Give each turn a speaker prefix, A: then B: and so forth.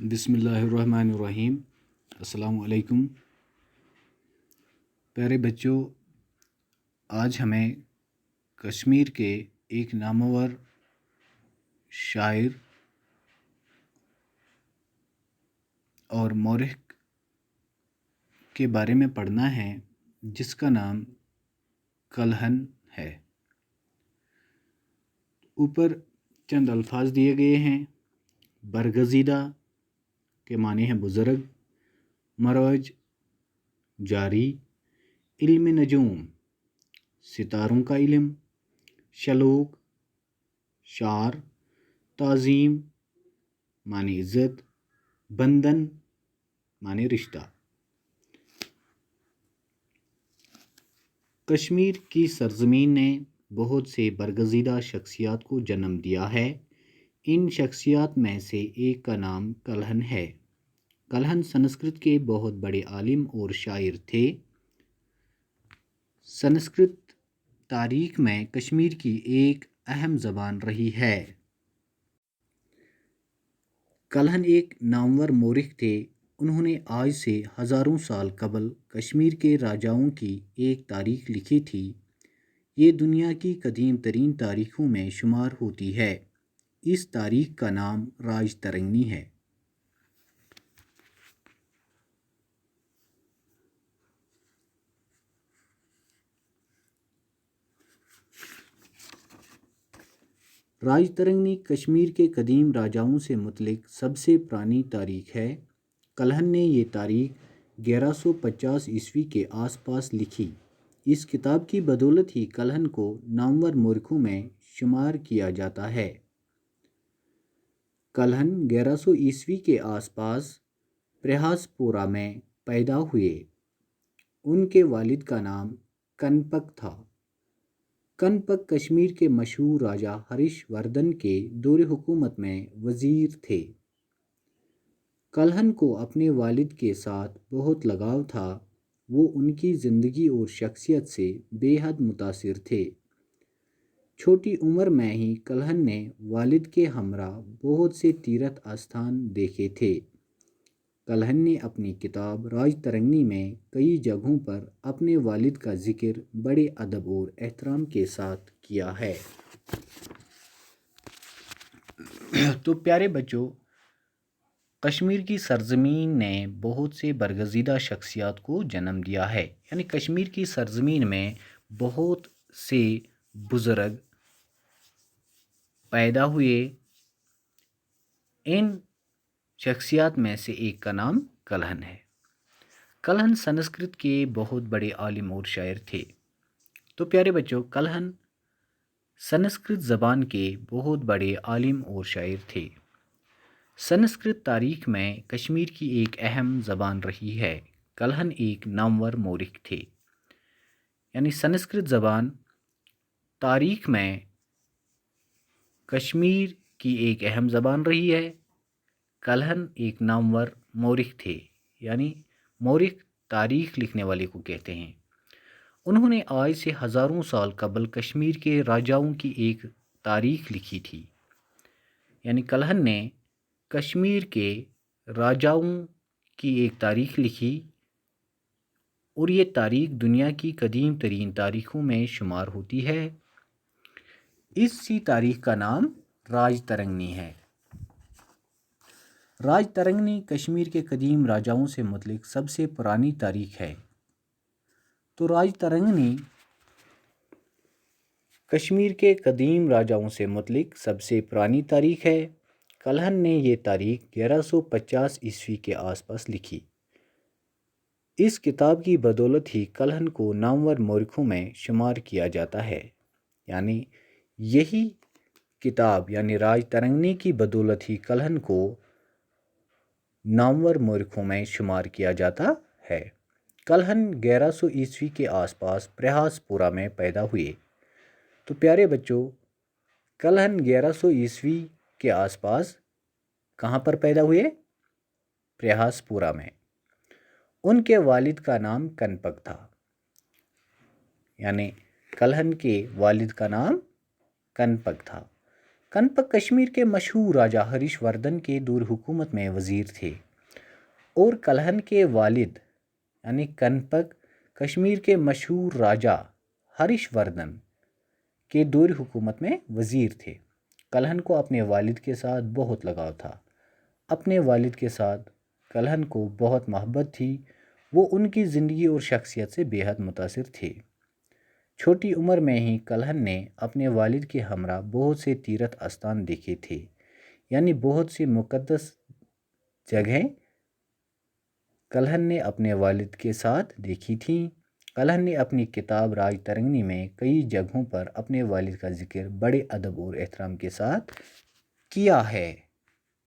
A: بسم اللہ الرحمن الرحیم۔ السلام علیکم پیارے بچوں، آج ہمیں کشمیر کے ایک نامور شاعر اور مورخ کے بارے میں پڑھنا ہے جس کا نام کلہن ہے۔ اوپر چند الفاظ دیے گئے ہیں۔ برگزیدہ کے معنی ہیں بزرگ، مروج جاری، علم نجوم ستاروں کا علم، شلوک شعر، تعظیم معنی عزت، بندن معنی رشتہ۔ کشمیر کی سرزمین نے بہت سے برگزیدہ شخصیات کو جنم دیا ہے۔ ان شخصیات میں سے ایک کا نام کلہن ہے۔ کلہن سنسکرت کے بہت بڑے عالم اور شاعر تھے۔ سنسکرت تاریخ میں کشمیر کی ایک اہم زبان رہی ہے۔ کلہن ایک نامور مورخ تھے۔ انہوں نے آج سے ہزاروں سال قبل کشمیر کے راجاؤں کی ایک تاریخ لکھی تھی۔ یہ دنیا کی قدیم ترین تاریخوں میں شمار ہوتی ہے۔ اس تاریخ کا نام راج ترنگی ہے۔ راج ترنگی کشمیر کے قدیم راجاؤں سے متعلق سب سے پرانی تاریخ ہے۔ کلہن نے یہ تاریخ 1150 عیسوی کے آس پاس لکھی۔ اس کتاب کی بدولت ہی کلہن کو نامور مورخوں میں شمار کیا جاتا ہے۔ کلہن 1100 عیسوی کے آس پاس پرہاس پورہ میں پیدا ہوئے۔ ان کے والد کا نام کنپک تھا۔ کنپک کشمیر کے مشہور راجا ہریش وردھن کے دور حکومت میں وزیر تھے۔ کلہن کو اپنے والد کے ساتھ بہت لگاؤ تھا۔ وہ ان کی زندگی اور شخصیت سے بے حد متاثر تھے۔ چھوٹی عمر میں ہی کلہن نے والد کے ہمراہ بہت سے تیرتھ استھان دیکھے تھے۔ کلہن نے اپنی کتاب راج ترنگی میں کئی جگہوں پر اپنے والد کا ذکر بڑے ادب اور احترام کے ساتھ کیا ہے۔ تو پیارے بچوں، کشمیر کی سرزمین نے بہت سے برگزیدہ شخصیات کو جنم دیا ہے۔ یعنی کشمیر کی سرزمین میں بہت سے بزرگ پیدا ہوئے۔ ان شخصیات میں سے ایک کا نام کلہن ہے۔ کلہن سنسکرت کے بہت بڑے عالم اور شاعر تھے۔ تو پیارے بچوں، کلہن سنسکرت زبان کے بہت بڑے عالم اور شاعر تھے۔ سنسکرت تاریخ میں کشمیر کی ایک اہم زبان رہی ہے۔ کلہن ایک نامور مورخ تھے۔ یعنی سنسکرت زبان تاریخ میں کشمیر کی ایک اہم زبان رہی ہے۔ کلہن ایک نامور مورخ تھے۔ یعنی مورخ تاریخ لکھنے والے کو کہتے ہیں۔ انہوں نے آج سے ہزاروں سال قبل کشمیر کے راجاؤں کی ایک تاریخ لکھی تھی۔ یعنی کلہن نے کشمیر کے راجاؤں کی ایک تاریخ لکھی اور یہ تاریخ دنیا کی قدیم ترین تاریخوں میں شمار ہوتی ہے۔ اسی تاریخ کا نام راج ترنگی ہے۔ راج ترنگی کشمیر کے قدیم راجاؤں سے متعلق سب سے پرانی تاریخ ہے۔ تو راج ترنگی کشمیر کے قدیم راجاؤں سے متعلق سب سے پرانی تاریخ ہے۔ کلہن نے یہ تاریخ 1150 عیسوی کے آس پاس لکھی۔ اس کتاب کی بدولت ہی کلہن کو نامور مورخوں میں شمار کیا جاتا ہے۔ یعنی یہی کتاب یعنی راج ترنگی کی بدولت ہی کلہن کو نامور مورخوں میں شمار کیا جاتا ہے۔ کلہن 1100 عیسوی کے آس پاس پرہاس پورہ میں پیدا ہوئے۔ تو پیارے بچوں، کلہن 1100 عیسوی کے آس پاس کہاں پر پیدا ہوئے؟ پرہاس پورہ میں۔ ان کے والد کا نام کنپک تھا۔ یعنی کلہن کے والد کا نام کنپک تھا۔ کنپک کشمیر کے مشہور راجا ہریش وردھن کے دور حکومت میں وزیر تھے اور کلہن کے والد یعنی کنپک کشمیر کے مشہور راجا ہریش وردھن کے دور حکومت میں وزیر تھے۔ کلہن کو اپنے والد کے ساتھ بہت لگاؤ تھا۔ اپنے والد کے ساتھ کلہن کو بہت محبت تھی۔ وہ ان کی زندگی اور شخصیت سے بے حد متاثر تھے۔ چھوٹی عمر میں ہی کلہن نے اپنے والد کے ہمراہ بہت سے تیرتھ استان دیکھے تھے، یعنی بہت سی مقدس جگہیں کلہن نے اپنے والد کے ساتھ دیکھی تھیں۔ کلہن نے اپنی کتاب راج ترنگنی میں کئی جگہوں پر اپنے والد کا ذکر بڑے ادب اور احترام کے ساتھ کیا ہے۔